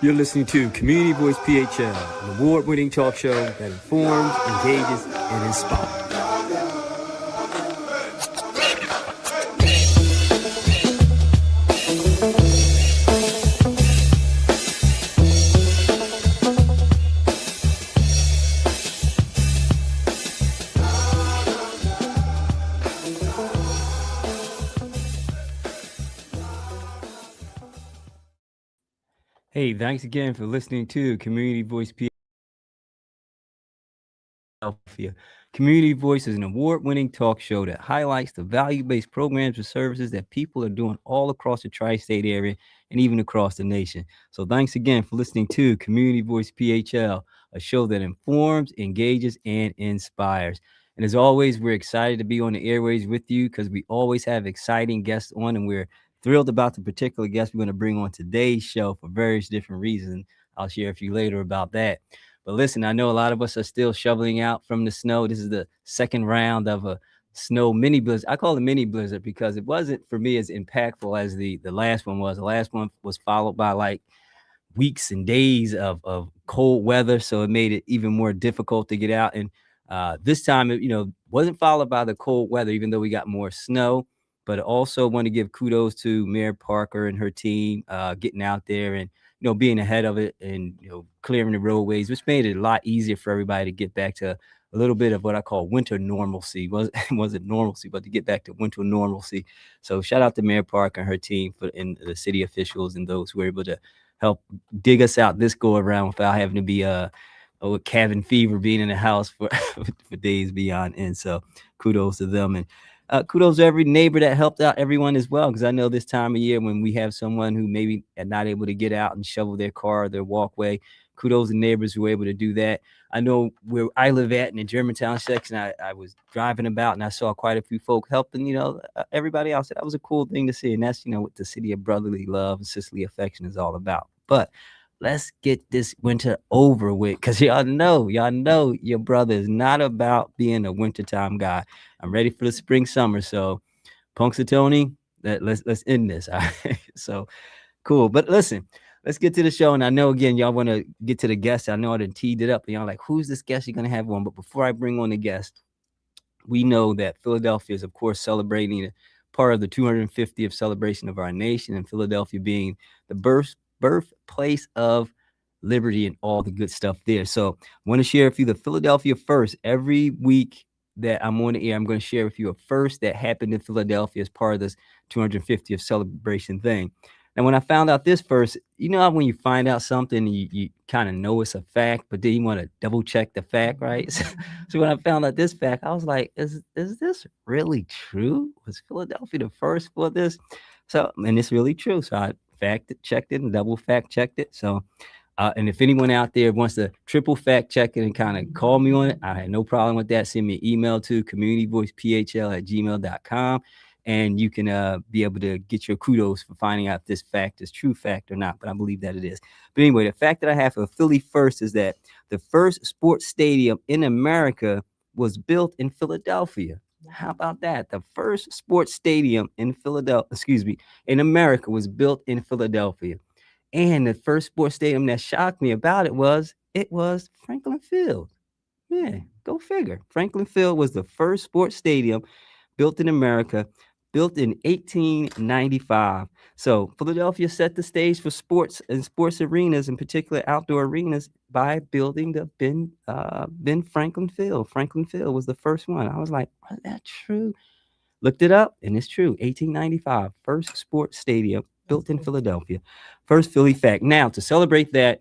You're listening to Community Voice PHL, an award-winning talk show that informs, engages, and inspires. Hey, thanks again for listening to Community Voice PHL. Community Voice is an award-winning talk show that highlights the value-based programs and services that people are doing all across the tri-state area and even across the nation. So thanks again for listening to Community Voice PHL, a show that informs, engages, and inspires. And as always, we're excited to be on the airways with you because we always have exciting guests on, and we're thrilled about the particular guest we're going to bring on today's show for various different reasons. I'll share a few later about that. But listen, I know a lot of us are still shoveling out from the snow. This is the second round of a snow mini blizzard. I call it mini blizzard because it wasn't for me as impactful as the last one was. The last one was followed by like weeks and days of cold weather, so it made it even more difficult to get out. And this time, it wasn't followed by the cold weather, even though we got more snow. But also want to give kudos to Mayor Parker and her team getting out there and being ahead of it and clearing the roadways, which made it a lot easier for everybody to get back to a little bit of what I call winter normalcy. Wasn't normalcy, but to get back to winter normalcy. So shout out to Mayor Parker and her team and the city officials and those who were able to help dig us out this go around without having to be with cabin fever, being in the house for days beyond end. So kudos to them, and kudos to every neighbor that helped out everyone as well, because I know this time of year when we have someone who maybe are not able to get out and shovel their car or their walkway, kudos to neighbors who were able to do that. I know where I live at in the Germantown section, I was driving about and I saw quite a few folk helping, everybody else. That was a cool thing to see. And that's, what the city of brotherly love and sisterly affection is all about. But let's get this winter over with, because y'all know your brother is not about being a wintertime guy. I'm ready for the spring, summer. So Punxsutawney, let's end this. All right? So cool. But listen, let's get to the show. And I know, again, y'all want to get to the guest. I know I done teed it up. And y'all like, who's this guest you're going to have on? But before I bring on the guest, we know that Philadelphia is, of course, celebrating part of the 250th celebration of our nation, and Philadelphia being the birthplace of liberty and all the good stuff there. So I want to share with you the Philadelphia first. Every week that I'm on the air, I'm going to share with you a first that happened in Philadelphia as part of this 250th celebration thing. And when I found out this first, how when you find out something, you kind of know it's a fact, but then you want to double check the fact, right? So when I found out this fact, I was like, is this really true? Was Philadelphia the first for this? So, and it's really true. So I checked it and double fact checked it. So, and if anyone out there wants to triple fact check it and kind of call me on it, I had no problem with that. Send me an email to communityvoicephl@gmail.com. And you can be able to get your kudos for finding out if this fact is true fact or not. But I believe that it is. But anyway, the fact that I have for Philly first is that the first sports stadium in America was built in Philadelphia. How about that? The first sports stadium in in America was built in Philadelphia. And the first sports stadium that shocked me about it was Franklin Field. Yeah, go figure. Franklin Field was the first sports stadium built in America, built in 1895. So Philadelphia set the stage for sports and sports arenas, in particular outdoor arenas, by building the Ben Franklin Field. Franklin Field was the first one. I was like, is that true? Looked it up, and it's true. 1895, first sports stadium built in Philadelphia. First Philly fact. Now, to celebrate that,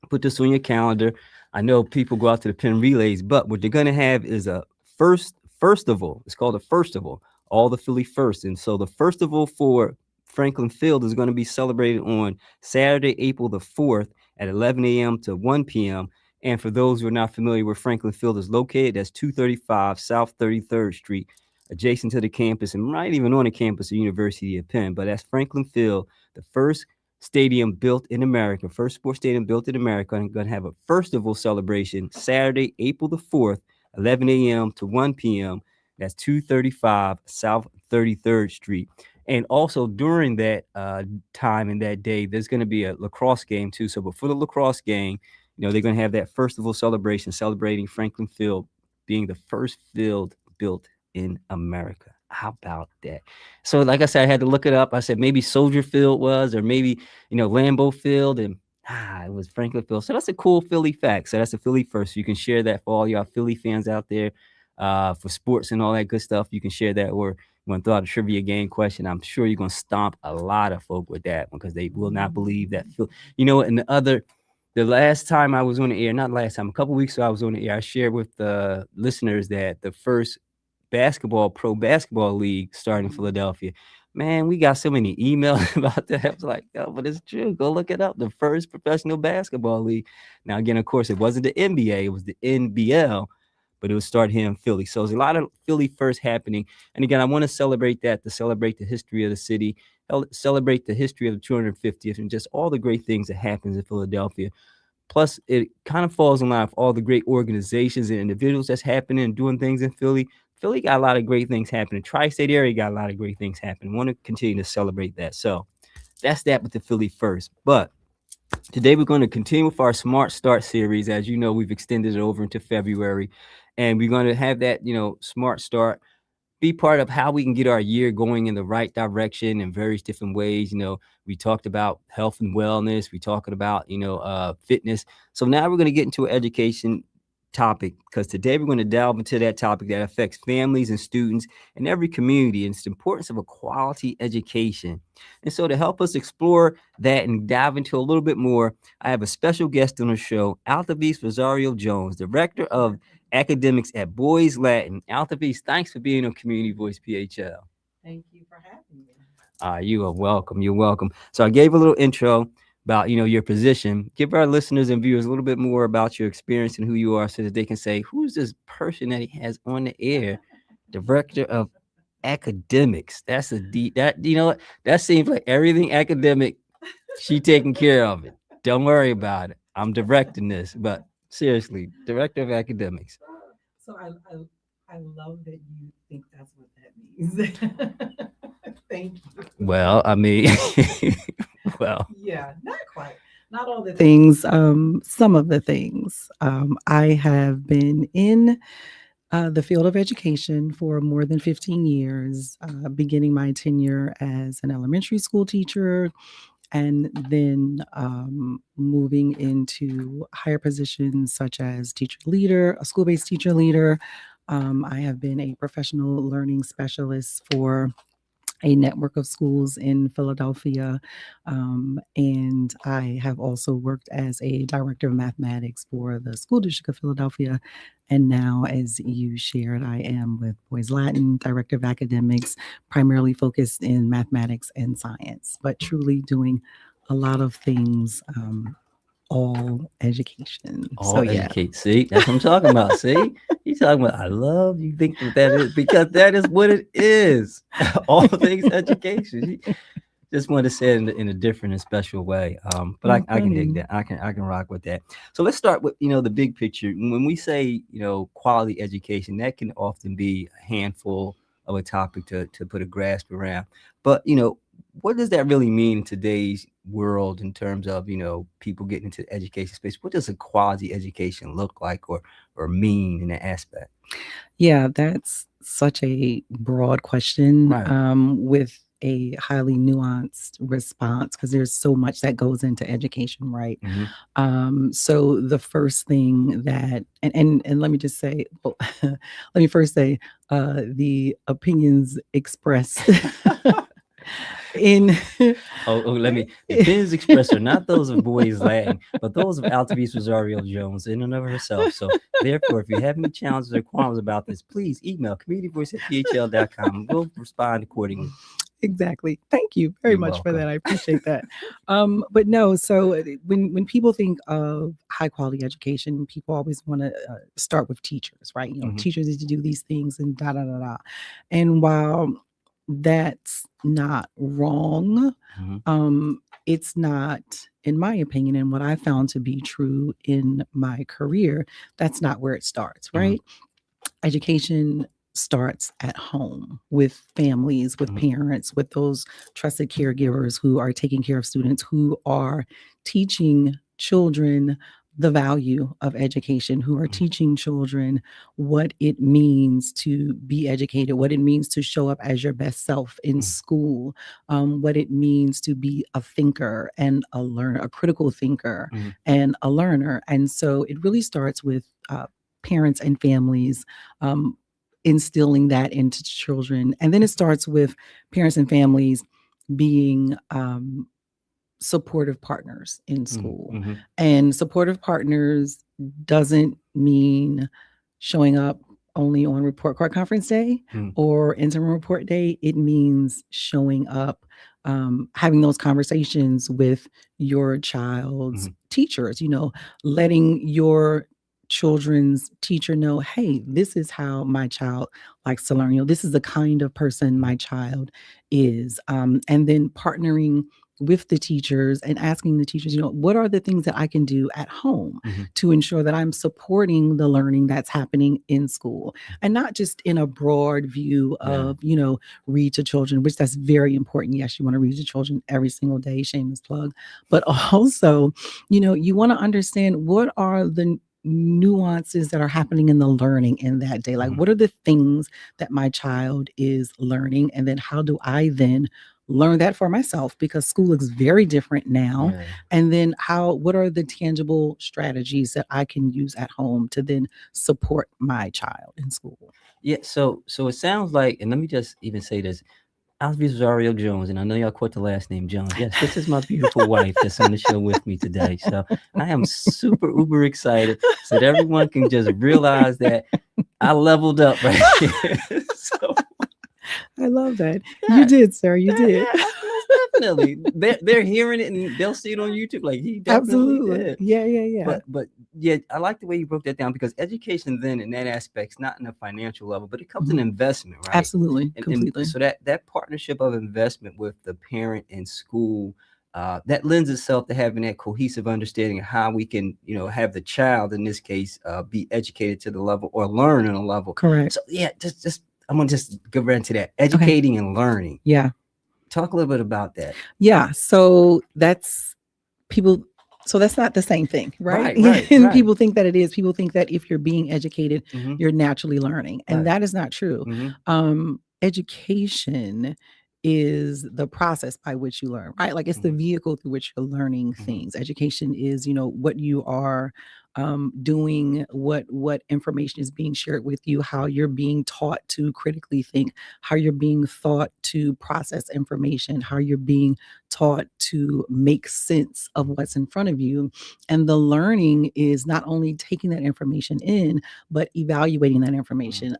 put this on your calendar. I know people go out to the pin relays, but what they're going to have is a Firstival. It's called a Firstival, all the Philly first. And so the Firstival for Franklin Field is going to be celebrated on Saturday, April the 4th at 11 a.m. to 1 p.m. And for those who are not familiar where Franklin Field is located, that's 235 South 33rd Street, adjacent to the campus and right even on the campus of University of Penn. But that's Franklin Field, the first stadium built in America, first sports stadium built in America. And going to have a Firstival celebration Saturday, April the 4th, 11 a.m. to 1 p.m. That's 235 South 33rd Street. And also during that time and that day, there's going to be a lacrosse game too. So before the lacrosse game, they're going to have that festival celebration celebrating Franklin Field being the first field built in America. How about that? So, like I said, I had to look it up. I said maybe Soldier Field was, or maybe, Lambeau Field, and it was Franklin Field. So that's a cool Philly fact. So that's a Philly first. You can share that for all y'all Philly fans out there, for sports and all that good stuff. You can share that, or you want to throw out a trivia game question. I'm sure you're going to stomp a lot of folk with that one, because they will not believe that. And the last time I was on the air, not last time, a couple weeks ago I was on the air, I shared with the listeners that the first pro basketball league started in Philadelphia. Man, we got so many emails about that. I was like, oh, but it's true. Go look it up. The first professional basketball league. Now, again, of course, it wasn't the NBA, it was the NBL, but it was started here in Philly. So there's a lot of Philly first happening. And again, I want to celebrate that, to celebrate the history of the city, celebrate the history of the 250th, and just all the great things that happens in Philadelphia. Plus, it kind of falls in line with all the great organizations and individuals that's happening and doing things in Philly. Philly got a lot of great things happening. Tri-State area got a lot of great things happening. Want to continue to celebrate that. So that's that with the Philly first. But today we're going to continue with our Smart Start series. As you know, we've extended it over into February, and we're going to have that, Smart Start be part of how we can get our year going in the right direction in various different ways. We talked about health and wellness. We talking about, fitness. So now we're going to get into an education topic, because today we're going to delve into that topic that affects families and students in every community, and it's the importance of a quality education. And so to help us explore that and dive into a little bit more, I have a special guest on the show, Altevese Rosario-Jones, Director of Academics at Boys Latin. Altevese, thanks for being on Community Voice PHL. Thank you for having me. You are welcome. You're welcome. So I gave a little intro about, your position. Give our listeners and viewers a little bit more about your experience and who you are, so that they can say, who's this person that he has on the air, Director of Academics? That's a deep, what? That seems like everything academic, she taking care of it. Don't worry about it. I'm directing this, but seriously, Director of Academics. So I love that you think that's what that means. Thank you. Well, I mean, well, Yeah, not quite. Not all the things. Some of the things. I have been in the field of education for more than 15 years, beginning my tenure as an elementary school teacher, and then moving into higher positions such as teacher leader, a school based teacher leader. I have been a professional learning specialist for a network of schools in Philadelphia. And I have also worked as a director of mathematics for the School District of Philadelphia. And now, as you shared, I am with Boys Latin, director of academics, primarily focused in mathematics and science, but truly doing a lot of things, all education. So, all yeah. educate. See, that's what I'm talking about. See, you talking about, I love you think that is, because that is what it is. All things education. Just want to say it in a different and special way. But I can dig that. I can rock with that. So let's start with, the big picture. When we say, quality education, that can often be a handful of a topic to put a grasp around. But, what does that really mean in today's world in terms of, people getting into the education space? What does a quality education look like, or mean in that aspect? Yeah, that's such a broad question, Right. with a highly nuanced response, because there's so much that goes into education, right? Mm-hmm. So the first thing that, and let me just say, well, let me first say, the opinions expressed in Let me. The opinions expressed are not those of Boys Latin, but those of Altevese Rosario-Jones in and of herself. So, therefore, if you have any challenges or qualms about this, please email communityvoice@phl.com. We'll respond accordingly. Exactly. Thank you very You're much for welcome. that. I appreciate that. But no, so when people think of high quality education, people always want to start with teachers, right? Mhm. Teachers need to do these things and da da da da. And while that's not wrong, Mhm. it's not, in my opinion, and what I found to be true in my career, that's not where it starts, Mhm. right? Education starts at home with families, with Mhm. parents, with those trusted caregivers who are taking care of students, who are teaching children the value of education, who are Mhm. teaching children what it means to be educated, what it means to show up as your best self in Mhm. school, what it means to be a thinker and a learner, a critical thinker Mhm. and a learner. And so it really starts with parents and families instilling that into children. And then it starts with parents and families being supportive partners in Mhm. school. Mhm. And supportive partners doesn't mean showing up only on report card conference day Mhm. or interim report day. It means showing up, having those conversations with your child's Mhm. teachers, letting your children's teacher know, hey, this is how my child likes to learn. This is the kind of person my Mhm. child is. And then partnering with the teachers and asking the teachers, what are the things that I can do at home Mhm. to ensure that I'm supporting the learning that's happening in school, and not just in a broad view Yeah. of, read to children, which that's very important. Yes, you want to read to children every single day, shameless plug. But also, you want to understand what are the nuances that are happening in the learning in that day. Like, Mhm. what are the things that my child is learning? And then how do I then learn that for myself, because school looks very different now. Yeah. And then what are the tangible strategies that I can use at home to then support my child in school? Yeah. So it sounds like, and let me just even say this. Altevese Rosario-Jones, and I know y'all caught the last name Jones. Yes, this is my beautiful wife that's on the show with me today. So I am super uber excited so that everyone can just realize that I leveled up right here. So I love that. You yeah, did, sir. You yeah, did. yeah, most definitely. They're hearing it and they'll see it on YouTube. Like he definitely Absolutely. did. Yeah, yeah, yeah. But yeah, I like the way you broke that down because education then in that aspect's not in a financial level, but it comes in Mhm. investment, right? Absolutely. And Completely. so that partnership of investment with the parent and school, that lends itself to having that cohesive understanding of how we can, have the child in this case be educated to the level or learn on a level. Correct. So yeah, just I'm gonna just go right into that. Okay. Educating and learning. Yeah. Talk a little bit about that. Yeah. So that's people. So that's not the same thing, right? Right, right, And right. people think that it is. People think that if you're being educated, Mm-hmm. you're naturally learning. And Right. that is not true. Mm-hmm. Education is the process by which you learn, right? Like, it's the Mm-hmm. vehicle through which you're learning Mm-hmm. things. Education is, what you are doing, what information is being shared with you, how you're being taught to critically think, how you're being taught to process information, how you're being taught to make sense of what's in front of you. And the learning is not only taking that information in, but evaluating that Mm-hmm. information,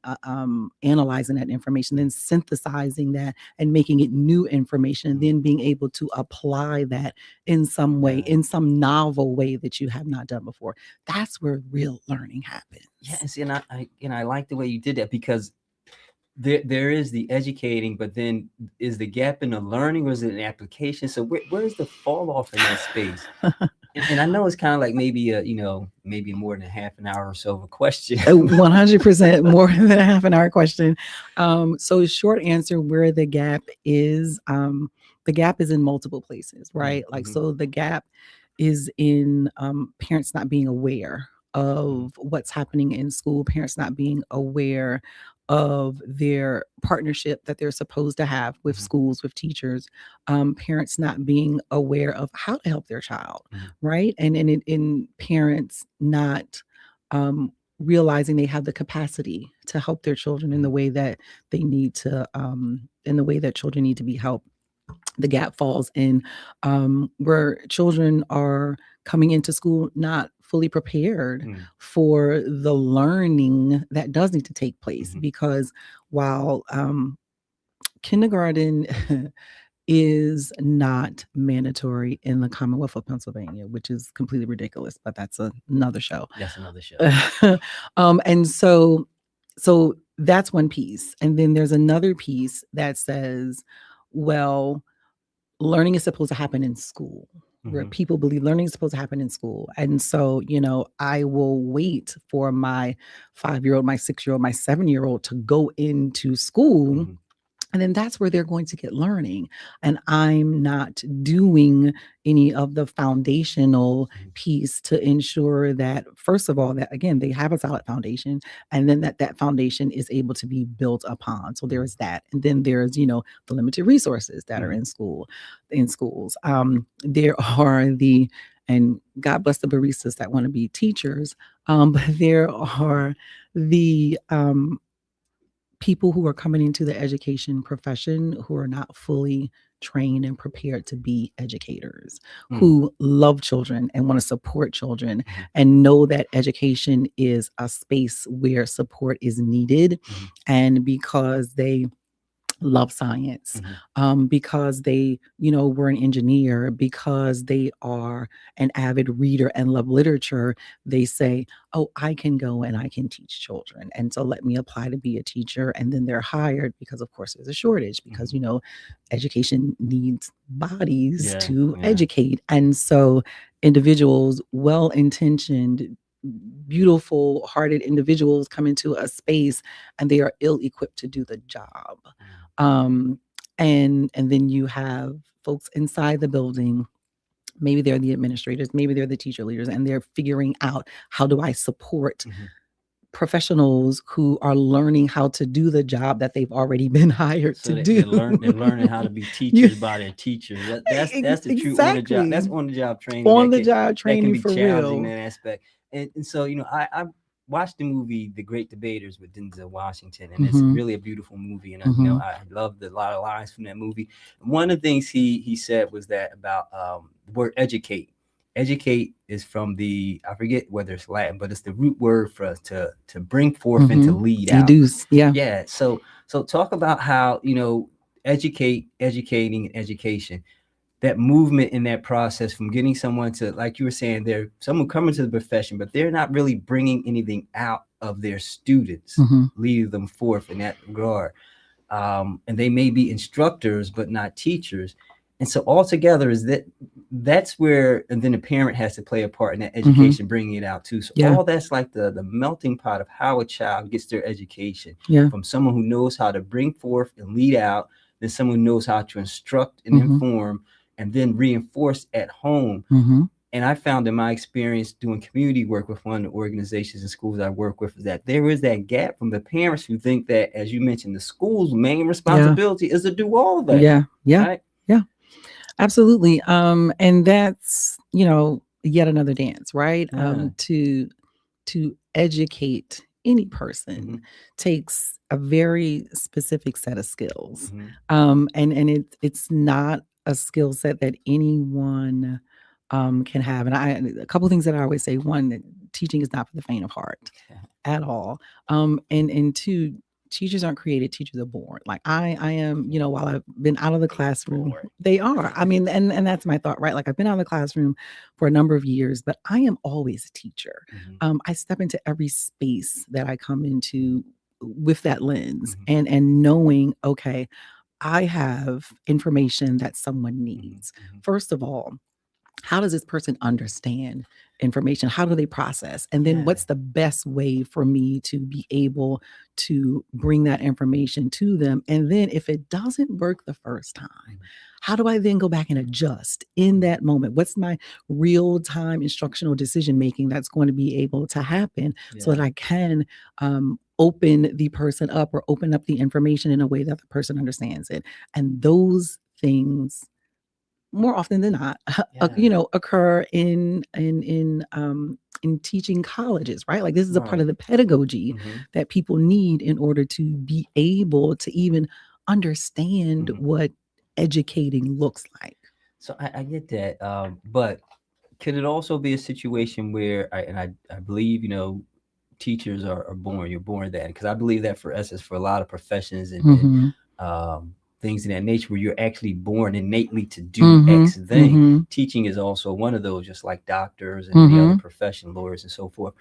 analyzing that information, then synthesizing that and making it new information, and Mm-hmm. then being able to apply that in some way, Yeah. in some novel way that you have not done before. That's where real learning Yeah, happens. and see, and I like the way you did that because there is the educating, but then is the gap in the learning or is it an application? So where's the fall off in that space? And I know it's kind of like maybe maybe more than half an hour or so of a question. 100% more than a half an hour question. So short answer, where the gap is in multiple places, right? Like, Mm-hmm. so the gap is in parents not being aware Mm-hmm. of what's happening in school, parents not being aware of their partnership that they're supposed to have with Mm-hmm. schools, with teachers, parents not being aware of how to help their child, Mm-hmm. right? And in parents not realizing they have the capacity to help their children in the way that they need to, in the way that children need to be helped. The gap falls in where children are coming into school not fully prepared Mm-hmm. for the learning that does need to take place, Mm-hmm. because while kindergarten is not mandatory in the Commonwealth of Pennsylvania, which is completely ridiculous, but that's another show. That's another show. And so that's one piece. And then there's another piece that says, well, learning is supposed to happen in school, where Mhm. people believe learning is supposed to happen in school. And so, I will wait for my 5-year-old, my 6-year-old, my 7-year-old to go into school, Mhm. and then that's where they're going to get learning. And I'm not doing any of the foundational Mhm. piece to ensure that, first of all, that again, they have a solid foundation, and then that foundation is able to be built upon. So Mhm. there's that. And then there's, the limited resources that are Mhm. in schools. There are and God bless the baristas that want to be teachers, but there are the people who are coming into the education profession who are not fully trained and prepared to be educators, Mm. who love children and want to support children Mhm. and know that education is a space where support is needed. Mhm. And because they love science, Mhm. because they, were an engineer, because they are an avid reader and love literature, they say, oh, I can go and I can teach children. And so let me apply to be a teacher. And then they're hired because, of course, there's a shortage because, Mhm. education needs bodies Yeah. to Yeah. educate. And so individuals, well intentioned, beautiful hearted individuals come into a space and they are ill equipped to do the job. Mm. um, and then you have folks inside the building. Maybe they're the administrators, maybe they're the teacher leaders, and they're figuring out, how do I support Mhm. professionals who are learning how to do the job that they've already been hired to So do. they're learning how to be You- teachers by their teachers. That's the true on the job. exactly. That's on the job training On that the can job training be for challenging in real. that aspect. And so I watched the movie The Great Debaters with Denzel Washington, and it's Hmm. really a beautiful movie. And Hmm. I loved a lot of lines from that movie. One of the things he said was that about the word educate. Educate is from the, I forget whether it's Latin, but it's the root word for us to bring forth and to Hmm. lead out. Educe. Yeah. Yeah. So talk about how, educating and education, that movement in that process from getting someone to, like you were saying, they're someone coming to the profession, but they're not really bringing anything out of their students, Hmm. leading them forth in that regard. And they may be instructors, but not teachers. And so altogether is that's where, and then the parent has to play a part in that Hmm. education, bringing it out too. So Yeah. all that's like the melting pot of how a child gets their education, Yeah. from someone who knows how to bring forth and lead out, then someone who knows how to instruct and Hmm. inform, and then reinforce at home. Hmm. And I found in my experience doing community work with one of the organizations and schools I work with, is that there is that gap from the parents who think that, as you mentioned, the school's main Yeah. responsibility is to do all of that. Yeah. Yeah. Right? Yeah. Absolutely. And that's, yet another dance, right? Yeah. To educate any person Mm-hmm. takes a very specific set of skills. Mm-hmm. And it's not a skill set that anyone can have. And a couple of things that I always say: one, that teaching is not for the faint of heart at all. And two, teachers aren't created, teachers are born. Like I am, while I've been out of the classroom, they are. I mean, and that's my thought, right? Like I've been out of the classroom for a number of years, but I am always a teacher. Mm-hmm. I step into every space that I come into with that lens, Mm-hmm. and knowing, okay, I have information that someone needs. Mm-hmm. First of all, how does this person understand information? How do they process? And then Yeah. what's the best way for me to be able to bring that information to them? And then if it doesn't work the first time, how do I then go back and adjust in that moment? What's my real time instructional decision making that's going to be able to happen so Yeah. that I can open the person up, or open up the information in a way that the person understands it? And those things, more often than not, Yeah. occur in teaching colleges, right? Like this is a part Right. of the pedagogy Mm-hmm. that people need in order to be able to even understand Mm-hmm. what educating looks like. So I get that, but could it also be a situation where I believe, teachers are born, you're born that, because I believe that for us, as for a lot of professions and Mm-hmm. things of that nature, where you're actually born innately to do Mm-hmm. X thing. Mm-hmm. Teaching is also one of those, just like doctors and any other Mm-hmm. profession, lawyers and so forth.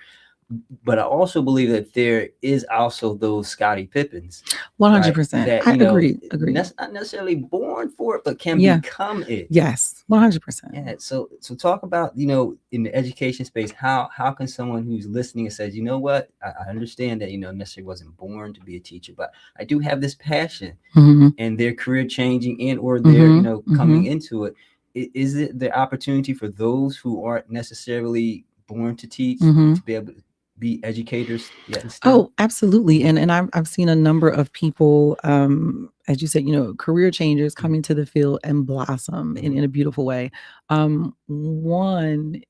but I also believe that there is also those Scottie Pippens, right? 100%. That I agree. Agree. not necessarily born for it, but can Yeah. become it. Yes. 100%. Yeah. So talk about, in the education space, how can someone who's listening and says, you know what, I understand that, necessarily wasn't born to be a teacher, but I do have this passion, Mm-hmm. and their career changing and or they're, Mm-hmm. Mm-hmm. coming into it. Is it the opportunity for those who aren't necessarily born to teach Mm-hmm. to be able to be educators yet and still? Oh, absolutely. And I've seen a number of people, as you said, career changers Mhm, coming to the field and blossom mhm, in a beautiful way. One,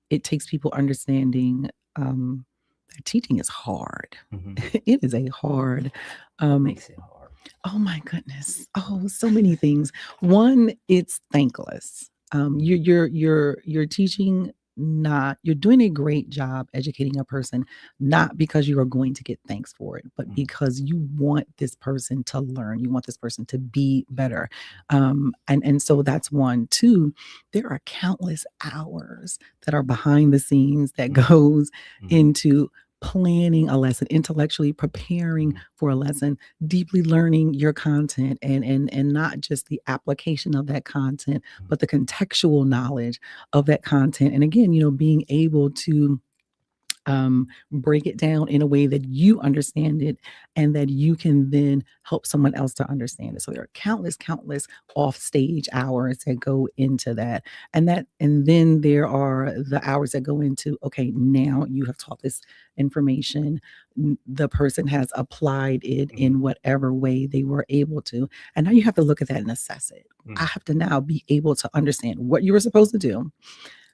it takes people understanding that teaching is hard. mhm. It is a hard. What Um, makes it hard? oh my goodness. Oh, so many things. One, it's thankless. Mhm, You're teaching, not you're doing a great job educating a person, not because you are going to get thanks for it, but mhm, because you want this person to learn, you want this person to be better. And so that's one. Two, there are countless hours that are behind the scenes that mhm, goes mhm, into planning a lesson, intellectually preparing mhm, for a lesson, deeply learning your content, and not just the application of that content, mhm, but the contextual knowledge of that content. And again, being able to break it down in a way that you understand it and that you can then help someone else to understand it. So there are countless off stage hours that go into that. And then there are the hours that go into, okay, now you have taught this information. The person has applied it mhm, in whatever way they were able to. And now you have to look at that and assess it. I mhm. have to now be able to understand what you were supposed to do,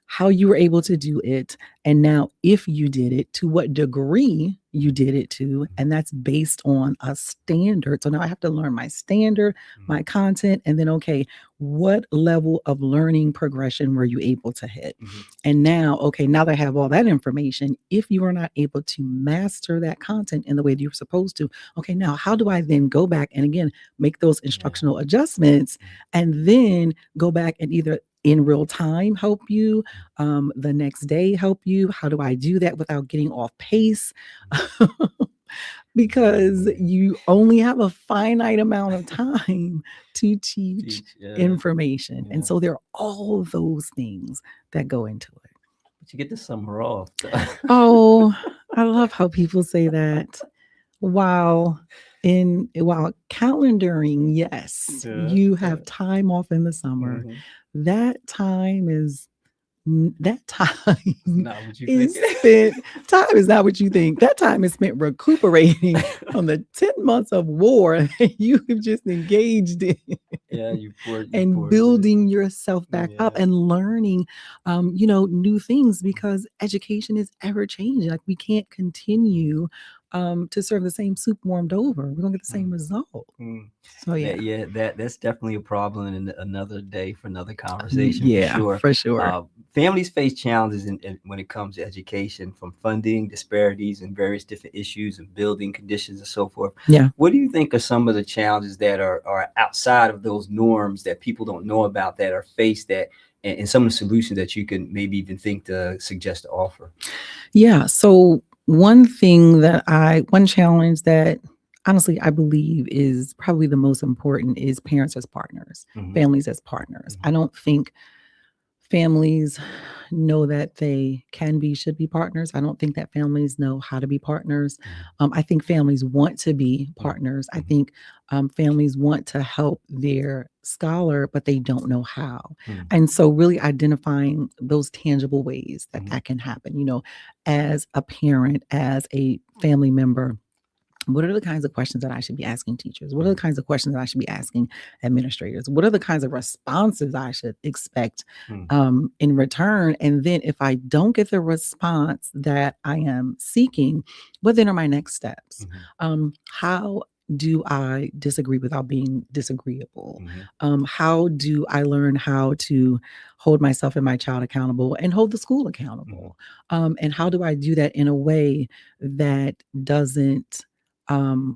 how you were able to do it, and now if you did it, to what degree you did it to, and that's based on a standard. So now I have to learn my standard, Mhm, my content, and then okay, what level of learning progression were you able to hit? mhm, And now, okay, now that I have all that information, if you are not able to master that content in the way that you're supposed to, okay, now how do I then go back and again make those yeah. instructional adjustments Mhm, and then go back and either in real time help you, the next day help you? How do I do that without getting off pace? mhm. Because Yeah. you only have a finite amount of time to teach Teach, yeah, information. And yeah. so there are all those things that go into it. But you get the summer off. Oh, I love how people say that. While calendaring, yes, Yeah, you yeah. have time off in the summer. Mhm. That time is that It's time not what you think. is spent. Time is not what you think. That time is spent recuperating from the 10 months of war that you have just engaged in Yeah, you and poured it. building yourself back up Yeah. and learning, new things, because education is ever changing. Like we can't continue to serve the same soup warmed over. We're gonna get the same Mm, result. mm. So yeah, That's definitely a problem, and another day for another conversation for yeah, sure. for sure. Families face challenges when it comes to education, from funding disparities and various different issues and building conditions and so forth. Yeah. What do you think are some of the challenges that are outside of those norms that people don't know about, that are faced, that and some of the solutions that you can maybe even think to suggest to offer? Yeah. So one challenge that honestly I believe is probably the most important is parents as partners, Hmm. families as partners. Hmm. I don't think families know that they can be, should be partners. I don't think that families know how to be partners. I think families want to be Hmm. partners. I Hmm. think families want to help their scholar, but they don't know how. Hmm. And so, really identifying those tangible ways that Hmm. that can happen, as a parent, as a family member, what are the kinds of questions that I should be asking teachers? What are the kinds of questions that I should be asking administrators? What are the kinds of responses I should expect Hmm. in return? And then if I don't get the response that I am seeking, what then are my next steps? Hmm. How do I disagree without being disagreeable? Hmm. How do I learn how to hold myself and my child accountable and hold the school Hmm. accountable? And how do I do that in a way that doesn't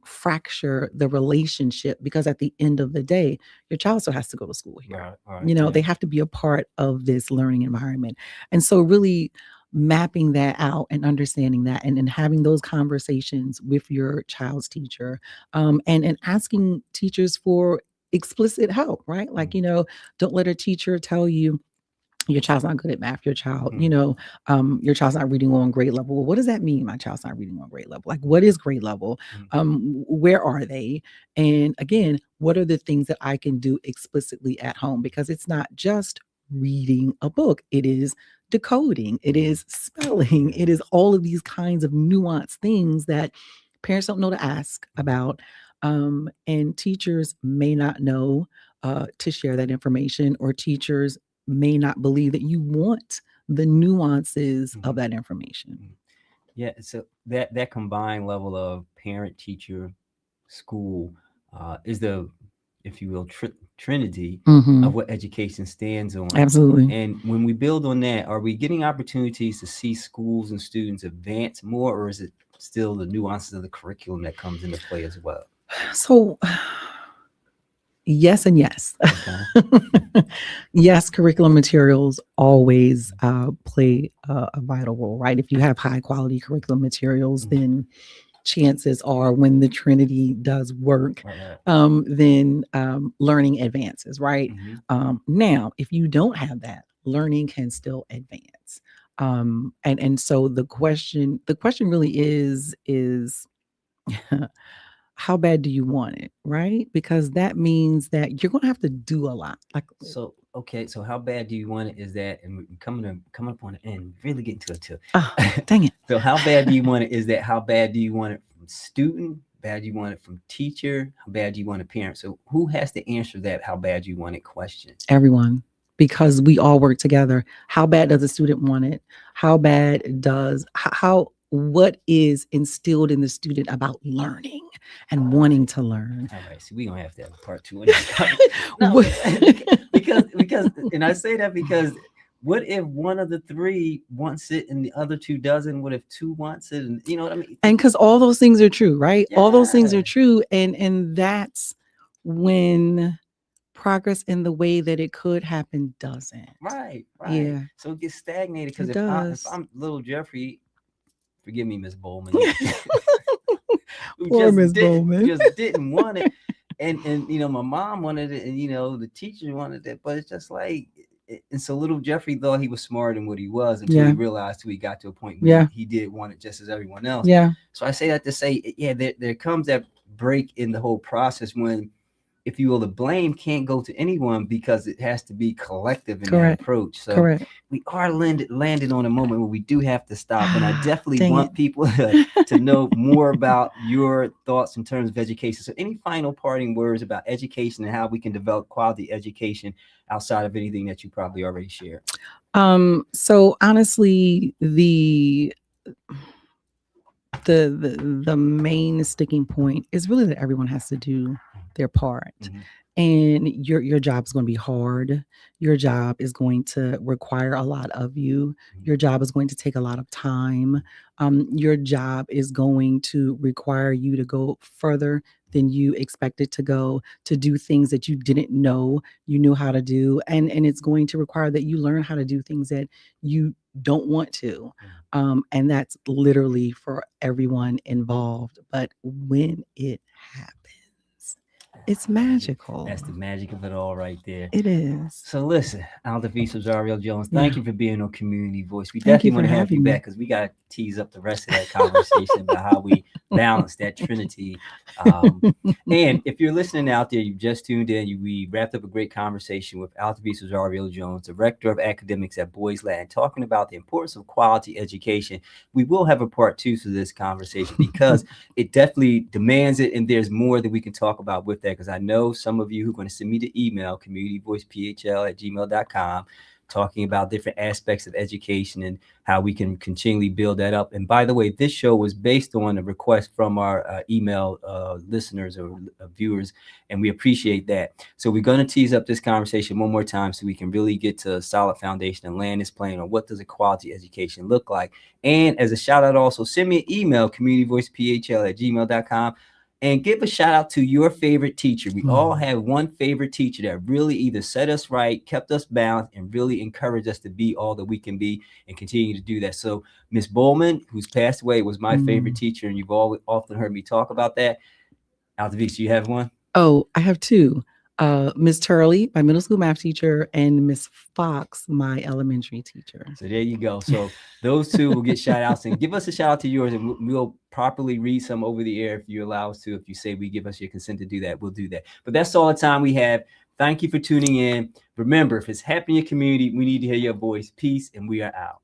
fracture the relationship, because at the end of the day, your child still has to go to school here. Right. Right. They Yeah. have to be a part of this learning environment. And so, really, mapping that out and understanding that, and having those conversations with your child's teacher, and asking teachers for explicit help, right? Like, don't let a teacher tell you your child's not good at math, your child, your child's not reading on grade level. Well, what does that mean? My child's not reading on grade level. Like, what is grade level? Where are they? And again, what are the things that I can do explicitly at home? Because it's not just reading a book, it is decoding, it is spelling, it is all of these kinds of nuanced things that parents don't know to ask about. And teachers may not know to share that information, or teachers may not believe that you want the nuances of that information. Yeah, so that combined level of parent, teacher, school is the, if you will, trinity of what education stands on. Absolutely. And when we build on that, are we getting opportunities to see schools and students advance more, or is it still the nuances of the curriculum that comes into play as well? So, yes and yes. Okay. Yes, curriculum materials always play a vital role, right? If you have high quality curriculum materials, then chances are, when the Trinity does work, then learning advances, right? Now, if you don't have that, learning can still advance. And so the question really is how bad do you want it, right? Because that means that you're going to have to do a lot. Like, so okay, so how bad do you want it is that, and we're coming up on the end, really getting to it too. oh, dang it. So how bad do you want it is that, how bad do you want it from student, bad you want it from teacher, how bad do you want it parent? So who has to answer that how bad you want it question? Everyone, because we all work together. How bad does a student want it? How bad does what is instilled in the student about learning and wanting to learn? All right, so we're gonna have to have a part 2 on this. No, because and I say that because what if one of the three wants it and the other two doesn't? What if two wants it, and you know what I mean? And because all those things are true, right? Yeah. All those things are true, and that's when progress in the way that it could happen doesn't. Right. Yeah. So it gets stagnated, because It if does. I'm little Jeffrey, forgive me, Miss Bowman, Poor Miss Bowman. just didn't want it, and my mom wanted it, and the teacher wanted it, but it's just like, and so little Jeffrey thought he was smarter than what he was, until he realized, till he got to a point where he did want it just as everyone else. Yeah. So I say that to say, there comes that break in the whole process when, if you will, the blame can't go to anyone, because it has to be collective in that approach. So we are landed on a moment where we do have to stop. And I definitely want people to know more about your thoughts in terms of education. So any final parting words about education and how we can develop quality education outside of anything that you probably already shared? So honestly, the main sticking point is really that everyone has to do their part. And your job is going to be hard. Your job is going to require a lot of you. Your job is going to take a lot of time. Your job is going to require you to go further than you expected to go, to do things that you didn't know you knew how to do. And it's going to require that you learn how to do things that you don't want to. And that's literally for everyone involved. But when it happens, it's magical. That's the magic of it all right there. It is. So listen, Altevese Rosario-Jones, thank you for being on Community Voice. We Thank definitely you want to for have you having me. back, because we got to tease up the rest of that conversation about how we balance that trinity. And if you're listening out there, you've just tuned in, we wrapped up a great conversation with Altevese Rosario-Jones, Director of Academics at Boys Land, talking about the importance of quality education. We will have a part 2 to this conversation, because it definitely demands it, and there's more that we can talk about with that, because I know some of you who are going to send me the email, CommunityVoicePHL@gmail.com, talking about different aspects of education and how we can continually build that up. And by the way, this show was based on a request from our email listeners or viewers, and we appreciate that. So we're going to tease up this conversation one more time, so we can really get to a solid foundation and land this plane on what does a quality education look like. And as a shout out, also send me an email, CommunityVoicePHL@gmail.com. And give a shout out to your favorite teacher. We all have one favorite teacher that really either set us right, kept us balanced, and really encouraged us to be all that we can be and continue to do that. So Miss Bowman, who's passed away, was my favorite teacher, and you've always often heard me talk about that. Altevese, you have one? Oh, I have two. Miss Turley, my middle school math teacher, and Miss Fox, my elementary teacher. So there you go. So those two will get shout outs, and give us a shout out to yours, and we'll properly read some over the air if you allow us to. If you say we give us your consent to do that, we'll do that. But that's all the time we have. Thank you for tuning in. Remember, if it's happening in your community, we need to hear your voice. Peace, and we are out.